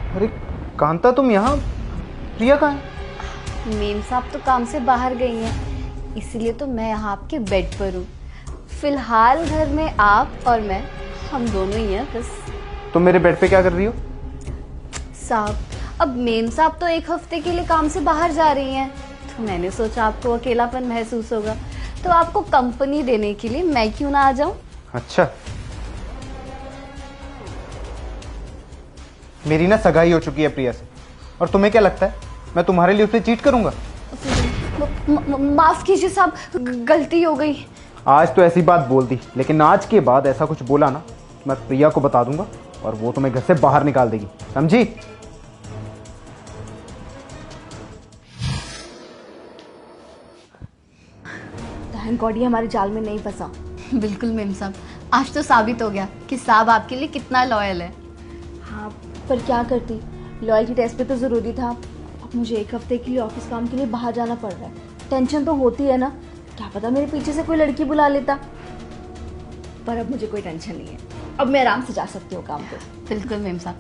अरे कांता, तुम यहाँ? प्रिया कहाँ है? मेम साहब तो काम से बाहर गई हैं, इसलिए तो मैं यहाँ आपके बेड पर हूँ। फिलहाल घर में आप और मैं, हम दोनों ही हैं बस। तुम मेरे बेड पे क्या कर रही हो? साहब, अब मेम साहब तो एक हफ्ते के लिए काम से बाहर जा रही हैं, तो मैंने सोचा आपको अकेलापन महसूस होगा, तो आपको कंपनी देने के लिए मैं क्यों ना आ जाऊं। अच्छा, मेरी ना सगाई हो चुकी है प्रिया से, और तुम्हें क्या लगता है मैं तुम्हारे लिए उससे चीट करूंगा? माफ कीजिए साहब, गलती हो गई। आज तो ऐसी बात बोल दी, लेकिन आज के बाद ऐसा कुछ बोला ना मैं प्रिया को बता दूंगा और वो तुम्हें घर से बाहर निकाल देगी, समझी? थैंक गॉड ये हमारे जाल में नहीं फंसा। बिल्कुल मेम साहब, आज तो साबित हो गया कि साहब आपके लिए कितना लॉयल है। हाँ, पर क्या करती, लॉयल्टी टेस्ट पे तो ज़रूरी था। अब मुझे एक हफ्ते के लिए ऑफिस काम के लिए बाहर जाना पड़ रहा है। टेंशन तो होती है ना, क्या पता मेरे पीछे से कोई लड़की बुला लेता। पर अब मुझे कोई टेंशन नहीं है, अब मैं आराम से जा सकती हूँ काम पे। बिल्कुल मेम साहब,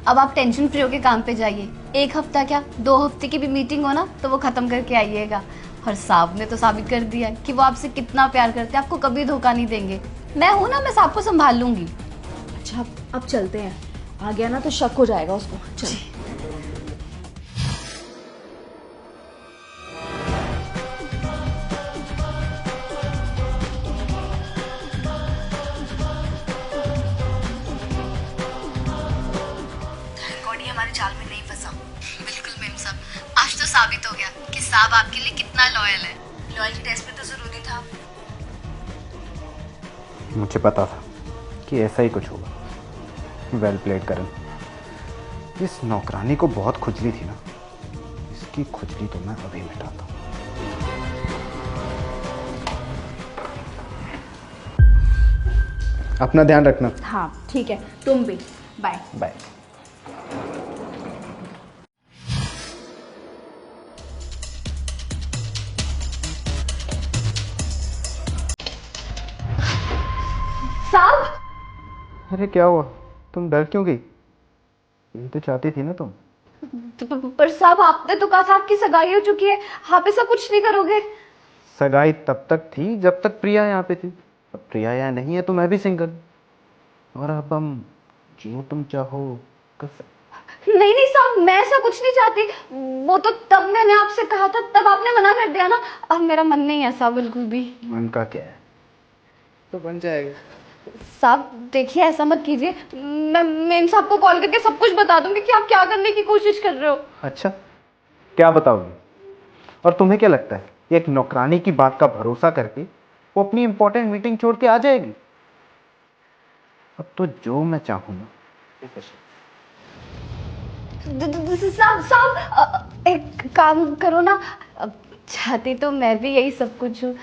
अब आप टेंशन फ्री होकर काम पे जाइए। एक हफ्ता क्या, 2 हफ्ते की भी मीटिंग हो ना तो वो ख़त्म करके आइएगा। और साहब ने तो साबित कर दिया है कि वो आपसे कितना प्यार करते हैं, आपको कभी धोखा नहीं देंगे। मैं हूँ ना, मैं साहब को संभाल लूँगी। अच्छा, अब चलते हैं, आ गया ना तो शक हो जाएगा उसको। चलिए। हमारे जाल में नहीं फंसा। बिल्कुल मेम साहब, आज तो साबित हो गया कि साहब आपके लिए कितना लॉयल है। लॉयल्टी टेस्ट में तो जरूरी था। मुझे पता था कि ऐसा ही कुछ होगा। वेल प्लेड करण। इस नौकरानी को बहुत खुजली थी ना, इसकी खुजली तो मैं अभी मिटाता हूँ। अपना ध्यान रखना। हाँ ठीक है, तुम भी। Bye bye. साहब। अरे क्या हुआ, तुम डर क्यों गई? यही तो चाहती थी ना तुम। पर साहब, आपने तो कहा था आपकी सगाई हो चुकी है, आप ऐसा कुछ नहीं करोगे। सगाई तब तक थी जब तक प्रिया यहाँ पे थी। अब प्रिया यहाँ नहीं है तो मैं भी सिंगल, और अब हम जो तुम चाहो कर सकते। नहीं नहीं साहब, मैं ऐसा कुछ नहीं चाहती। वो तो तब मैंने आपसे कहा था, तब आपने मना कर दिया ना। अब मेरा मन नहीं है साहब, बिल्कुल भी। मन का क्या है, तो बन जाएगा। साहब देखिए, ऐसा मत कीजिए। मैं मेम साहब को कॉल करके सब कुछ बता दूंगी कि आप क्या करने की कोशिश कर रहे हो। अच्छा, क्या बताओगी? और तुम्हें क्या लगता है कि एक नौकरानी की बात का भरोसा करके वो अपनी इंपॉर्टेंट मीटिंग छोड़ के आ जाएगी? अब तो जो मैं चाहूँ ना वो कर सकती। साहब साहब, एक काम करो ना। अब चाहती तो मैं भी यही सब कुछ हूँ,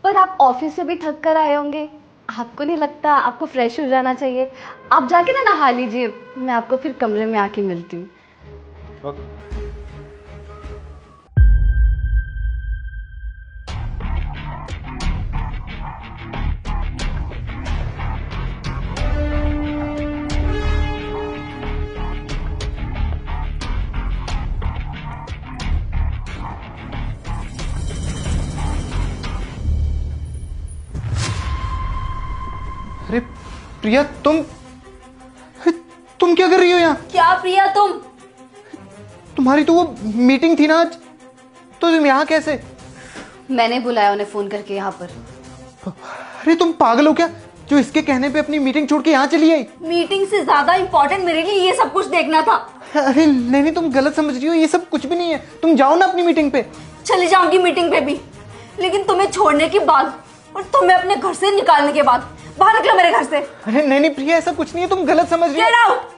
पर आप ऑफिस से भी थक कर आए होंगे, आपको नहीं लगता आपको फ्रेश हो जाना चाहिए? आप जाके ना नहा लीजिए, मैं आपको फिर कमरे में आके मिलती हूँ। अरे प्रिया, तुम क्या कर रही हो यहाँ? क्या प्रिया, तुम? तुम्हारी तो वो मीटिंग थी ना आज, तो तुम यहाँ कैसे? मैंने बुलाया उन्हें फोन करके यहाँ पर। अरे तुम पागल हो क्या, जो इसके कहने पे अपनी मीटिंग छोड़ के यहाँ चली आई? मीटिंग से ज्यादा इम्पोर्टेंट मेरे लिए ये सब कुछ देखना था। अरे नहीं नहीं, तुम गलत समझ रही हो, ये सब कुछ भी नहीं है। तुम जाओ ना अपनी मीटिंग पे। चली जाऊंगी मीटिंग पे भी, लेकिन तुम्हें छोड़ने के बाद और तुम्हें अपने घर से निकालने के बाद। बाहर निकलो मेरे घर से। अरे नहीं नहीं प्रिया, ऐसा कुछ नहीं है, तुम गलत समझ रही हो। Get out.